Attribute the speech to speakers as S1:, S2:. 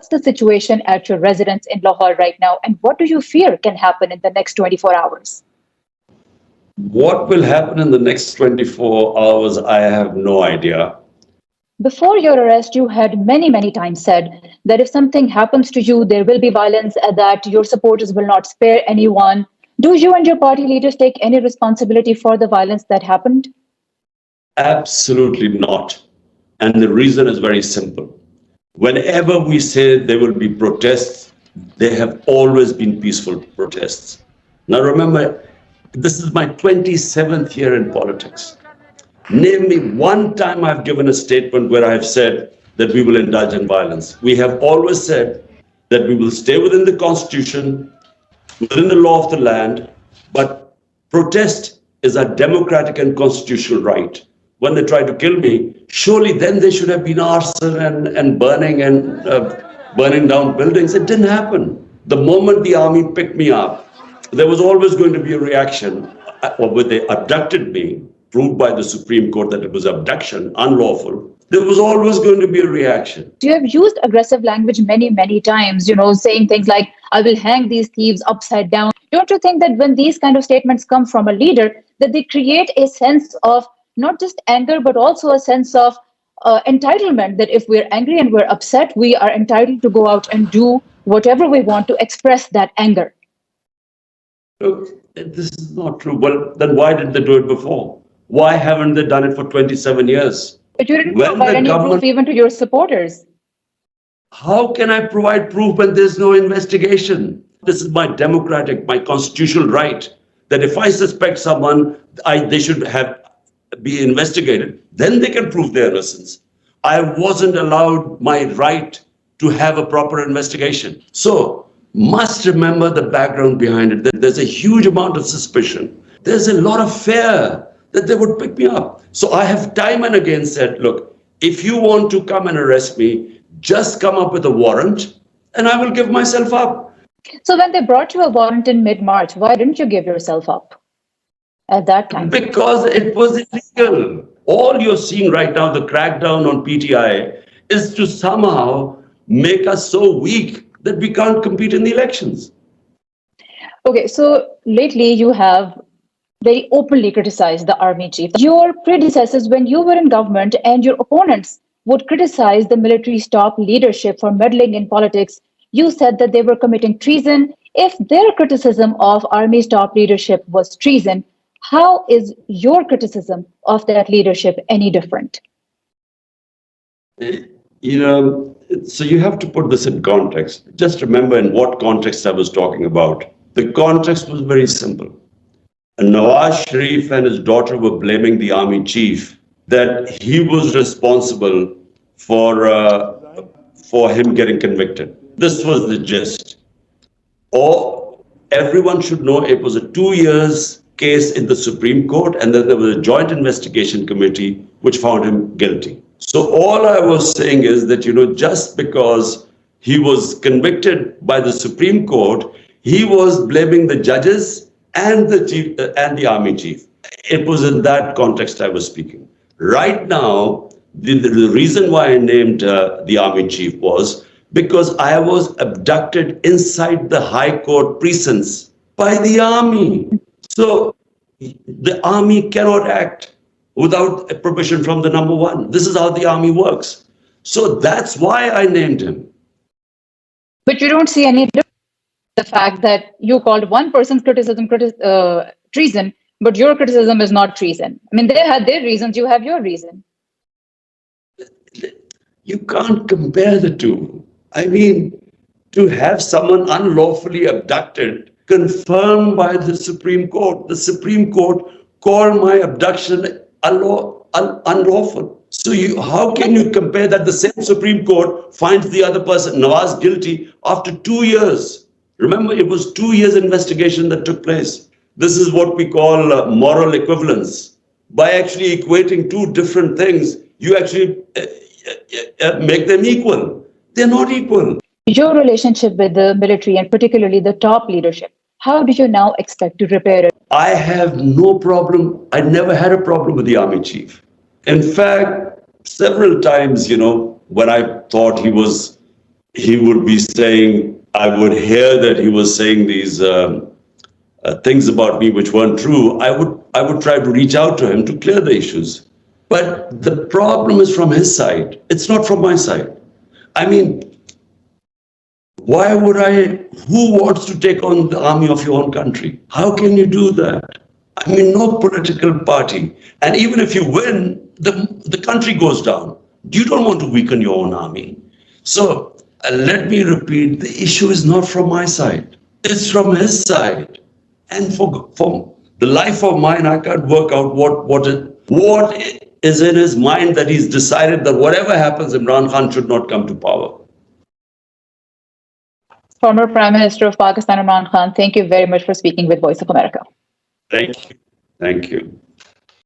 S1: what's the situation at your residence in Lahore right now, and what do you fear can happen in the next 24 hours?
S2: What will happen in the next 24 hours, I have no idea.
S1: Before your arrest, you had many, many times said that if something happens to you, there will be violence, and that your supporters will not spare anyone. Do you and your party leaders take any responsibility for the violence that happened?
S2: Absolutely not. And the reason is very simple. Whenever we say there will be protests, they have always been peaceful protests. Now remember, this is my 27th year in politics. Name me one time I've given a statement where I've said that we will indulge in violence. We have always said that we will stay within the Constitution, within the law of the land, but protest is a democratic and constitutional right. When they tried to kill me, surely then they should have been arson and burning and burning down buildings. It didn't happen. The moment the army picked me up, there was always going to be a reaction. Or when they abducted me, proved by the Supreme Court that it was abduction, unlawful, there was always going to be a reaction.
S1: You have used aggressive language many, many times, saying things like, I will hang these thieves upside down. Don't you think that when these kind of statements come from a leader, that they create a sense of not just anger, but also a sense of entitlement, that if we're angry and we're upset, we are entitled to go out and do whatever we want to express that anger?
S2: Look, this is not true. Well, then why did they do it before? Why haven't they done it for 27 years?
S1: But you didn't provide any proof even to your supporters.
S2: How can I provide proof when there's no investigation? This is my democratic, my constitutional right, that if I suspect someone, they should be investigated, then they can prove their innocence. I wasn't allowed my right to have a proper investigation. So, must remember the background behind it, that there's a huge amount of suspicion. There's a lot of fear that they would pick me up. So I have time and again said, look, if you want to come and arrest me, just come up with a warrant and I will give myself up.
S1: So when they brought you a warrant in mid-March, why didn't you give yourself up at that time?
S2: Because it was illegal. All you're seeing right now, the crackdown on PTI, is to somehow make us so weak that we can't compete in the elections.
S1: Okay, so lately you have very openly criticized the army chief. Your predecessors, when you were in government and your opponents would criticize the military's top leadership for meddling in politics, you said that they were committing treason. If their criticism of army's top leadership was treason, how is your criticism of that leadership any different?
S2: So you have to put this in context. Just remember in what context I was talking about. The context was very simple. Nawaz Sharif and his daughter were blaming the army chief that he was responsible for him getting convicted. This was the gist. Everyone should know it was a 2 years case in the Supreme Court, and then there was a joint investigation committee which found him guilty. So all I was saying is that, just because he was convicted by the Supreme Court, he was blaming the judges and the chief and the army chief. It was in that context I was speaking. Right now, the reason why I named the army chief was because I was abducted inside the High Court precincts by the army. So the army cannot act without permission from the number one. This is how the army works. So that's why I named him.
S1: But you don't see any difference in the fact that you called one person's criticism treason, but your criticism is not treason. I mean, they had their reasons, you have your reason.
S2: You can't compare the two. I mean, to have someone unlawfully abducted confirmed by the Supreme Court called my abduction unlawful. So how can you compare that? The same Supreme Court finds the other person, Nawaz, guilty after 2 years. Remember, it was 2 years investigation that took place. This is what we call moral equivalence. By actually equating two different things, you actually make them equal. They're not equal.
S1: Your relationship with the military and particularly the top leadership, how do you now expect to repair it?
S2: I have no problem. I never had a problem with the army chief. In fact, several times, when I thought he was he would be saying, I would hear that he was saying these things about me which weren't true. I would try to reach out to him to clear the issues. But the problem is from his side. It's not from my side. I mean, why would I? Who wants to take on the army of your own country? How can you do that? I mean, no political party. And even if you win, the country goes down. You don't want to weaken your own army. So let me repeat, the issue is not from my side. It's from his side. And for the life of mine, I can't work out what is in his mind that he's decided that whatever happens, Imran Khan should not come to power.
S1: Former Prime Minister of Pakistan, Imran Khan, thank you very much for speaking with Voice of America.
S2: Thank you. Thank you.